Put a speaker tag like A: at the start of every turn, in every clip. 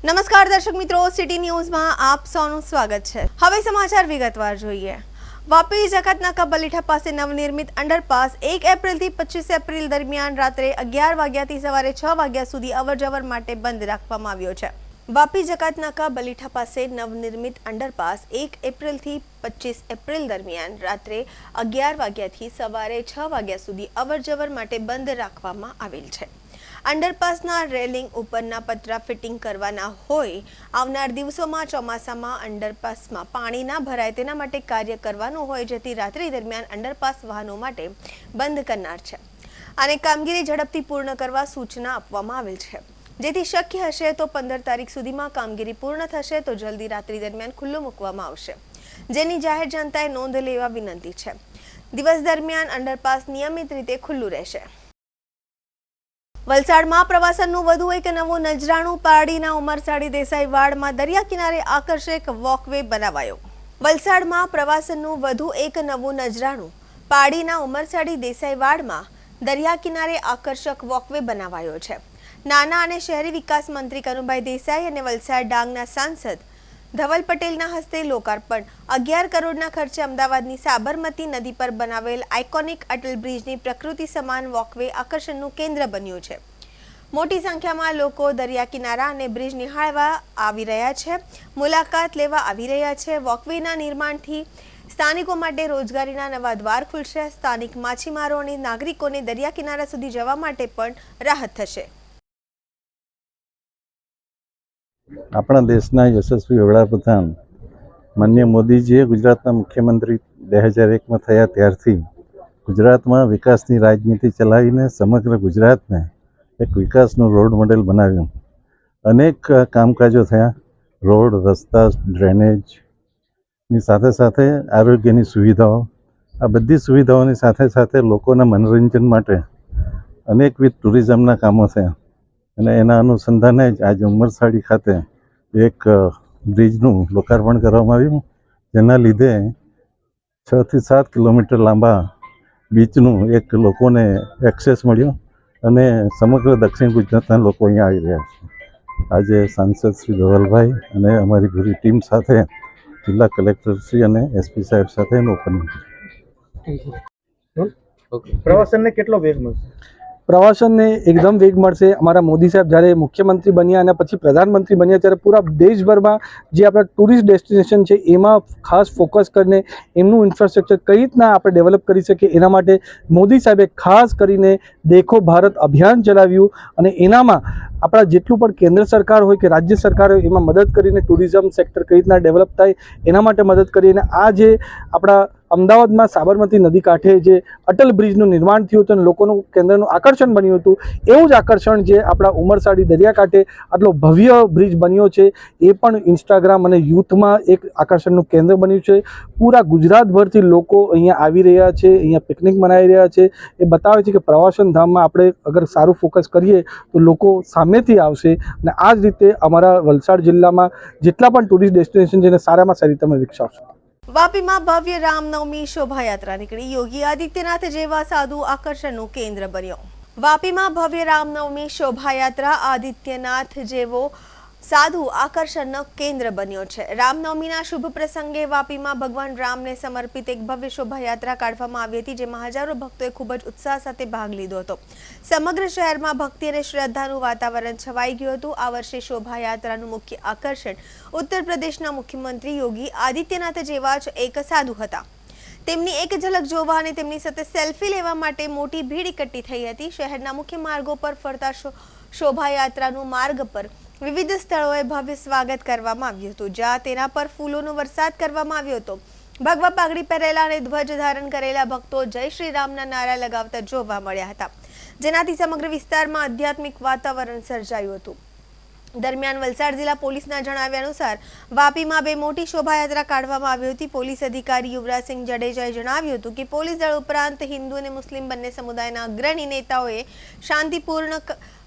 A: નમસ્કાર દર્શક મિત્રો, સિટી ન્યૂઝમાં આપ સૌનું સ્વાગત છે। હવે સમાચાર વિગતવાર જોઈએ। વાપી જકાતનાકા બલીઠા પાસે નવનિર્મિત અંડરપાસ 1 એપ્રિલથી 25 એપ્રિલ દરમિયાન રાત્રે 11 વાગ્યાથી સવારે 6 વાગ્યા સુધી અવરજવર માટે બંધ રાખવામાં આવ્યો છે। વાપી જકાતનાકા બલીઠા પાસે નવનિર્મિત અંડરપાસ 1 એપ્રિલથી 25 એપ્રિલ દરમિયાન રાત્રે 11 વાગ્યાથી સવારે 6 વાગ્યા સુધી અવરજવર માટે બંધ રાખવામાં આવેલ છે। અંડરપાસના રેલિંગ ઉપરના પતરા ફિટિંગ કરવાના હોય આવનાર દિવસોમાં ચોમાસામાં અંડરપાસમાં પાણી ના ભરાય તેના માટે કાર્ય કરવાનું હોય, જેથી રાત્રિ દરમિયાન અંડરપાસ વાહનો માટે બંધ કરનાર છે અને કામગીરી ઝડપથી પૂર્ણ કરવા સૂચના આપવામાં આવેલ છે। જેથી શક્ય હશે તો 15 તારીખ સુધીમાં કામગીરી પૂર્ણ થશે તો જલ્દી રાત્રિ દરમિયાન ખુલ્લું મૂકવામાં આવશે, જેની જાહેર જનતાએ નોંધ લેવા વિનંતી છે। દિવસ દરમિયાન અંડરપાસ નિયમિત રીતે ખુલ્લું રહેશે। વલસાડમાં પ્રવાસનનું વધુ એક નવું નજરાણું પારડીના ઉમરસાડી દેસાઈ વાડમાં દરિયા કિનારે આકર્ષક વોકવે બનાવાયો। વલસાડમાં પ્રવાસનનું વધુ એક નવું નજરાણું પારડીના ઉમરસાડી દેસાઈ વાડમાં દરિયા કિનારે આકર્ષક વોકવે બનાવાયો છે। નાના અને શહેરી વિકાસ મંત્રી કનુભાઈ દેસાઈ અને વલસાડ ડાંગના સાંસદ ધવલ પટેલના હસ્તે લોકાર્પણ। 11 કરોડના ખર્ચે અમદાવાદની સાબરમતી નદી પર બનાવેલ આઇકોનિક અટલ બ્રિજની પ્રકૃતિ સમાન વોકવે આકર્ષણનું કેન્દ્ર બન્યું છે। મોટી સંખ્યામાં લોકો દરિયા કિનારા અને બ્રિજ નિહાળવા આવી રહ્યા છે, મુલાકાત લેવા આવી રહ્યા છે। વોકવેના નિર્માણથી સ્થાનિકો માટે રોજગારીના નવા દ્વાર ખુલશે। સ્થાનિક માછીમારો અને નાગરિકોને દરિયા કિનારા સુધી જવા માટે પણ રાહત થશે।
B: આપણા દેશના યશસ્વી વડાપ્રધાન માનનીય મોદીજીએ ગુજરાતના મુખ્યમંત્રી 2001માં થયા ત્યારથી ગુજરાતમાં વિકાસની રાજનીતિ ચલાવીને સમગ્ર ગુજરાતને એક વિકાસનું રોડ મોડેલ બનાવ્યું। અનેક કામકાજો થયા, રોડ, રસ્તા, ડ્રેનેજની સાથે સાથે આરોગ્યની સુવિધાઓ, આ બધી સુવિધાઓની સાથે સાથે લોકોના મનોરંજન માટે અનેકવિધ ટુરિઝમના કામો થયા અને એના અનુસંધાને જ આજે ઉમરસાડી ખાતે એક બ્રિજનું લોકાર્પણ કરવામાં આવ્યું, જેના લીધે 6 થી 7 કિલોમીટર લાંબા બીચનું એક લોકોને એક્સેસ મળ્યો અને સમગ્ર દક્ષિણ ગુજરાતના લોકો અહીંયા આવી રહ્યા છે। આજે સાંસદ શ્રી ધવલભાઈ અને અમારી પૂરી ટીમ સાથે જિલ્લા કલેક્ટર શ્રી અને એસપી સાહેબ સાથે ઓપનિંગ કર્યું।
C: પ્રવાસનને કેટલો વેગ મળશે?
D: પ્રવાસનને એકદમ વેગ મળશે। અમારા મોદી સાહેબ જ્યારે મુખ્યમંત્રી બન્યા અને પછી પ્રધાનમંત્રી બન્યા ત્યારે પૂરા દેશભરમાં જે આપણા ટુરિસ્ટ ડેસ્ટિનેશન છે એમાં ખાસ ફોકસ કરીને એમનું ઇન્ફ્રાસ્ટ્રક્ચર કઈ રીતના આપણે ડેવલપ કરી શકીએ એના માટે મોદી સાહેબે ખાસ કરીને દેખો ભારત અભિયાન ચલાવ્યું અને એનામાં આપણા જેટલું પણ કેન્દ્ર સરકાર હોય કે રાજ્ય સરકાર હોય એમાં મદદ કરીને ટુરિઝમ સેક્ટર કઈ રીતના ડેવલપ થાય એના માટે મદદ કરીને આ જે આપણા અમદાવાદમાં સાબરમતી નદી કાંઠે જે અટલ બ્રિજનું નિર્માણ થયું હતું અને લોકોનું કેન્દ્રનું આકર્ષણ બન્યું હતું, એવું જ આકર્ષણ જે આપણા ઉમરસાડી દરિયાકાંઠે આટલો ભવ્ય બ્રિજ બન્યો છે એ પણ ઇન્સ્ટાગ્રામ અને યુથમાં એક આકર્ષણનું કેન્દ્ર બન્યું છે। પૂરા ગુજરાતભરથી લોકો અહીંયા આવી રહ્યા છે, અહીંયા પિકનિક મનાવી રહ્યા છે। એ બતાવે છે કે પ્રવાસન ધામમાં આપણે અગર સારું ફોકસ કરીએ તો લોકો સામેથી આવશે અને આ જ રીતે અમારા વલસાડ જિલ્લામાં જેટલા પણ ટુરિસ્ટ ડેસ્ટિનેશન છે એને સારામાં સારી તમે વિકસાવશો।
A: વાપીમાં ભવ્ય રામનવમી શોભાયાત્રા નીકળી। યોગી આદિત્યનાથ જેવા સાધુ આકર્ષણનું કેન્દ્ર બન્યો। વાપીમાં ભવ્ય રામનવમી શોભાયાત્રા આદિત્યનાથ જેવો સાધુ આકર્ષણનો કેન્દ્ર બન્યો છે। રામનવમીના શુભ પ્રસંગે વાપીમાં ભગવાન રામને સમર્પિત એક ભવ્ય શોભાયાત્રા કાઢવામાં આવી હતી, જેમાં હજારો ભક્તોએ ખૂબ જ ઉત્સાહ સાથે ભાગ લીધો હતો। સમગ્ર શહેરમાં ભક્તિ અને શ્રદ્ધાનું વાતાવરણ છવાઈ ગયું હતું। આ વર્ષે શોભાયાત્રાનું મુખ્ય આકર્ષણ ઉત્તર પ્રદેશના મુખ્યમંત્રી યોગી આદિત્યનાથ જેવા જ એક સાધુ હતા। તેમની એક ઝલક જોવા અને તેમની સાથે સેલ્ફી લેવા માટે મોટી ભીડ એકઠી થઈ હતી। શહેરના મુખ્ય માર્ગો પર ફરતા શોભાયાત્રાનું માર્ગ પર વિવિધ સ્થળોએ ભવ્ય સ્વાગત કરવામાં આવ્યું હતું, જ્યાં તેના પર ફૂલોનો વરસાદ કરવામાં આવ્યો હતો। ભગવા પાઘડી પહેરેલા અને ધ્વજ ધારણ કરેલા ભક્તો જય શ્રી રામના નારા લગાવતા જોવા મળ્યા હતા, જેનાથી સમગ્ર વિસ્તારમાં આધ્યાત્મિક વાતાવરણ સર્જાયું હતું। દરમિયાન વલસાડ જિલ્લા પોલીસના જણાવ્યા અનુસાર વાપીમાં 2 મોટી શોભાયાત્રા કાઢવામાં આવી હતી। પોલીસ અધિકારી યુવરાજસિંહ જડેજાએ જણાવ્યું હતું કે પોલીસ દળ ઉપરાંત હિન્દુ અને મુસ્લિમ બંને સમુદાયના અગ્રણી નેતાઓએ શાંતિપૂર્ણ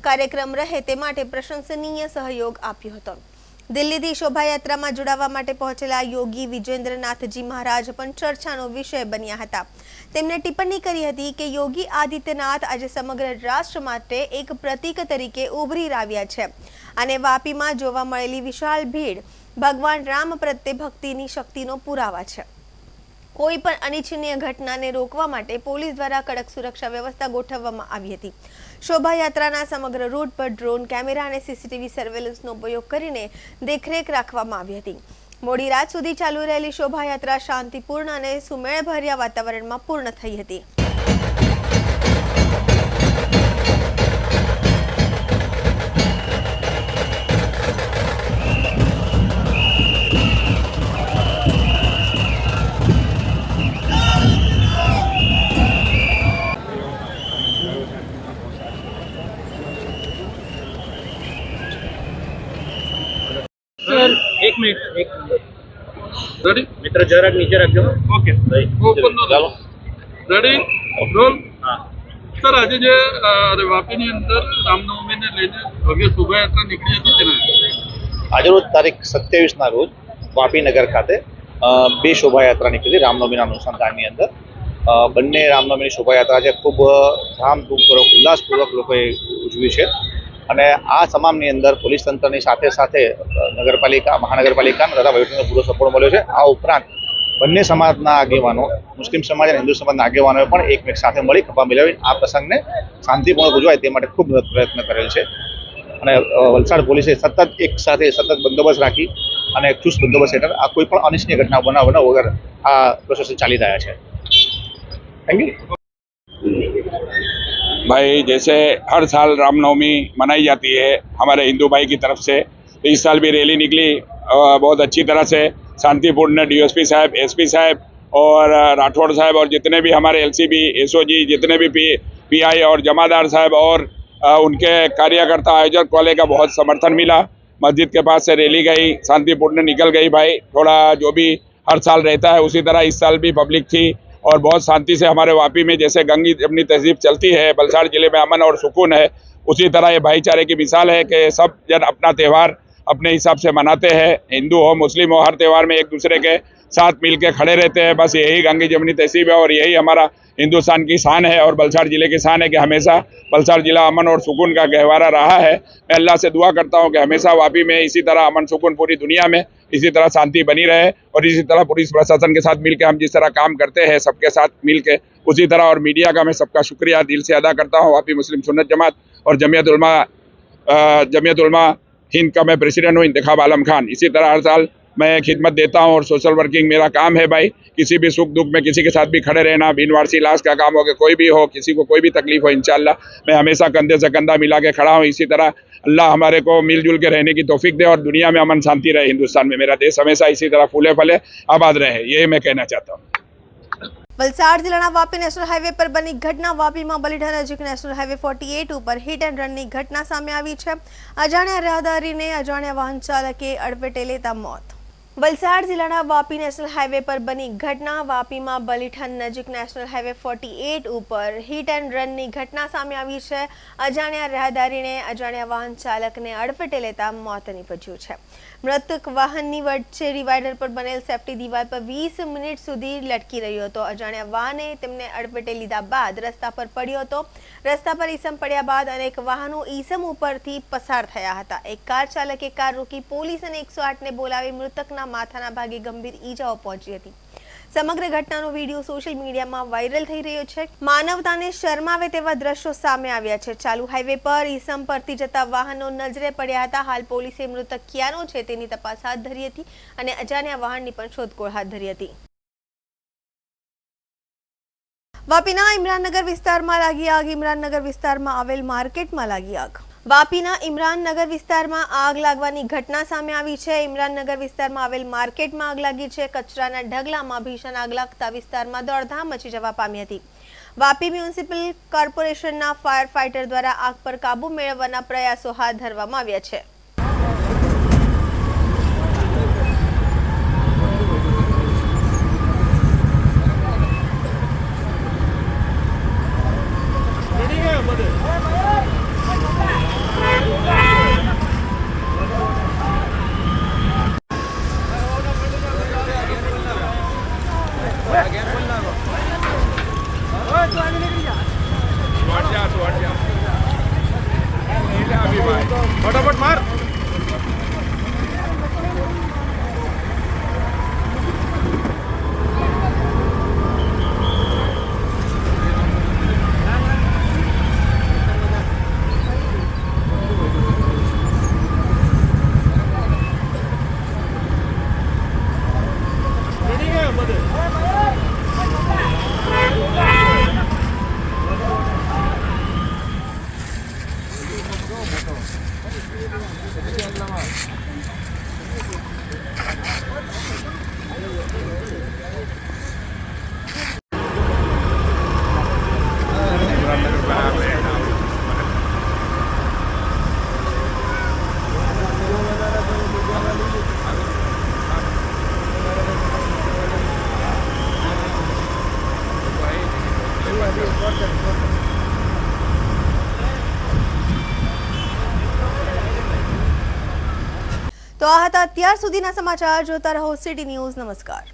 A: કાર્યક્રમ રહે તે માટે પ્રશંસનીય સહયોગ આપ્યો હતો। દિલ્હીથી શોભાયાત્રામાં જોડાવા માટે પહોંચેલા યોગી વિજેન્દ્રનાથજી મહારાજ પણ ચર્ચાનો વિષય બન્યા હતા. તેમણે ટિપ્પણી કરી હતી કે યોગી આદિત્યનાથ આજે સમગ્ર રાષ્ટ્ર માટે એક પ્રતીક તરીકે ઉભરી આવ્યા છે અને વાપીમાં જોવા મળેલી વિશાળ ભીડ ભગવાન રામ પ્રત્યે ભક્તિની શક્તિનો પુરાવા છે. કોઈ પણ અનિચ્છનીય ઘટનાને રોકવા માટે પોલીસ દ્વારા કડક સુરક્ષા વ્યવસ્થા ગોઠવવામાં આવી હતી. શોભાયાત્રાના સમગ્ર રૂટ પર ડ્રોન કેમેરા અને સીસીટીવી સર્વેલન્સનો ઉપયોગ કરીને દેખરેખ રાખવામાં આવી હતી. મોડી રાત સુધી ચાલુ રહેલી શોભાયાત્રા શાંતિપૂર્ણ અને સુમેળભર્યા વાતાવરણમાં પૂર્ણ થઈ હતી.
C: सर एक मिनट रेडी मित्र જરાક નીચે રાખજો ઓકે ઓપન નો ચાલો રેડી રોલ હા સર આજે જે વાપીની અંદર રામનવમીને લઈને ભવ્ય શોભાયાત્રા નીકળી હતી તેના
E: આજરોજ તારીખ 27 ના રોજ વાપી નગર ખાતે બે શોભાયાત્રા નીકળી રામનવમીના અનુસંધાનની અંદર બંને રામનવમીની શોભાયાત્રા છે ખૂબ ધામધૂમપૂર્વક ઉલ્લાસપૂર્વક લોકોએ ઉજવી છે અને આ તમામની અંદર પોલીસ તંત્રની સાથે સાથે નગરપાલિકા મહાનગરપાલિકાનો તથા વહીવટીનો પૂરો સપોર્ટ મળ્યો છે. આ ઉપરાંત બંને સમાજના આગેવાનો મુસ્લિમ સમાજ અને હિન્દુ સમાજના આગેવાનોએ પણ એકમેક સાથે મળી ખભા મિલાવી આ પ્રસંગને શાંતિપૂર્ણ ઉજવાય તે માટે ખૂબ પ્રયત્ન કરેલ છે અને વલસાડ પોલીસે સતત બંદોબસ્ત રાખી અને ચુસ્ત બંદોબસ્ત હેઠળ આ કોઈ પણ અનિચ્છનીય ઘટના બનાવ વગર આ પ્રોસેસ ચાલી રહ્યા છે. Thank you.
F: भाई जैसे हर साल रामनवमी मनाई जाती है हमारे हिंदू भाई की तरफ से, तो इस साल भी रैली निकली बहुत अच्छी तरह से शांतिपूर्ण. डीएसपी साहब, एसपी साहब और राठौड़ साहब और जितने भी हमारे एलसीबी, एसओजी, जितने भी पीआई और जमादार साहब और उनके कार्यकर्ता आयोजक वाले का बहुत समर्थन मिला. मस्जिद के पास से रैली गई, शांतिपूर्ण निकल गई. भाई थोड़ा जो भी हर साल रहता है उसी तरह इस साल भी पब्लिक थी और बहुत शांति से हमारे वापी में जैसे गंगी अपनी तहजीब चलती है, वलसाड़ जिले में अमन और सुकून है, उसी तरह ये भाईचारे की मिसाल है कि सब जन अपना त्यौहार अपने हिसाब से मनाते हैं. हिंदू हो मुस्लिम हो, हर त्यौहार में एक दूसरे के साथ मिल के खड़े रहते हैं. बस यही गंगी जमनी तहजीब है और यही हमारा हिंदुस्तान की शान है और वलसाड़ जिले की शान है कि हमेशा वलसाड़ जिला अमन और सुकून का गहवारा रहा है. मैं अल्लाह से दुआ करता हूँ कि हमेशा वापी में इसी तरह अमन सुकून पूरी दुनिया में इसी तरह शांति बनी रहे और इसी तरह पुलिस प्रशासन के साथ मिलकर हम जिस तरह काम करते हैं सबके साथ मिलकर उसी तरह. और मीडिया का मैं सबका शुक्रिया दिल से अदा करता हूँ. वापी मुस्लिम सुन्नत जमात और जमियत उलमा हिंद का मैं प्रेसिडेंट हूँ, इंतखाब आलम खान. इसी तरह हर साल मैं खिदमत देता हूँ और सोशल वर्किंग मेरा काम है. भाई किसी भी सुख दुख में किसी के साथ भी खड़े रहना, बिनवारसी लाश का काम हो कि कोई भी हो, किसी को कोई भी तकलीफ हो, इंशाअल्लाह मैं हमेशा कंधे से कंधा मिला के खड़ा हूँ. इसी तरह अल्लाह हमारे को मिलजुल के रहने की तौफीक दे और दुनिया में अमन शांति रहे. हिंदुस्तान में मेरा देश हमेशा इसी तरह फूले फले आबाद रहे, ये मैं कहना चाहता हूँ.
A: વલસાડ જિલ્લાના વાપી નેશનલ હાઈવે પર બની ઘટના. વાપીમાં બલીઠા નજીક નેશનલ હાઈવે 48 ઉપર હિટ એન્ડ રનની ઘટના સામે આવી છે. અજાણ્યા રાહદારીને અજાણ્યા વાહન ચાલકે અડફેટે લેતા મોત. વલસાડ જિલ્લાના વાપી નેશનલ હાઈવે પર બની ઘટના. વાપીમાં બલીઠા નજીક નેશનલ હાઈવે 48 ઉપર હિટ એન્ડ રનની ઘટના સામે આવી છે. અજાણ્યા રાહદારીને અજાણ્યા વાહન ચાલકને અડફેટે લેતા મોત નીપજ્યું છે. મૃતક વાહનની વચ્ચે ડિવાઈડર પર બનેલ સેફટી દિવાલ પર 20 મિનિટ સુધી લટકી રહ્યો હતો. અજાણ્યા વાહને તેમને અડફેટે લીધા બાદ રસ્તા પર પડ્યો હતો. રસ્તા પર ઈસમ પડ્યા બાદ અનેક વાહનો ઈસમ ઉપરથી પસાર થયા હતા. એક કાર ચાલકે કાર રોકી પોલીસ અને 108 ને બોલાવી મૃતકના માથાના ભાગે ગંભીર ઈજાઓ પહોંચી હતી. સમગ્ર ઘટનાનો વિડીયો સોશિયલ મીડિયામાં વાયરલ થઈ રહ્યો છે. માનવતાને શરમાવે તેવા દ્રશ્યો સામે આવ્યા છે. ચાલુ હાઈવે પર ઈસમ પરથી જતા વાહનો નજરે પડ્યા હતા. હાલ પોલીસે મૃતક ક્યાંનો છે તેની તપાસ હાથ ધરી હતી અને અજાણ્યા વાહનની પણ શોધખોળ હાથ ધરી હતી. વાપીના ઇમરાનનગર વિસ્તારમાં લાગી આગ. ઇમરાનનગર વિસ્તારમાં આવેલ માર્કેટમાં લાગી આગ. વાપીના ઇમરાનનગર વિસ્તારમાં આગ લાગવાની ઘટના સામે આવી છે. ઇમરાનનગર વિસ્તારમાં આવેલ માર્કેટમાં આગ લાગી છે. કચરાના ઢગલામાં ભીષણ આગ લાગતા વિસ્તારમાં દોડધામ મચી જવા પામી હતી. વાપી મ્યુનિસિપલ કોર્પોરેશનના ફાયર ફાઇટર દ્વારા આગ પર કાબુ મેળવવાના પ્રયાસો હાથ ધરવામાં આવ્યા છે. તો આ હતા અત્યાર સુધીના સમાચાર. જોતા રહો સિટી ન્યૂઝ. નમસ્કાર.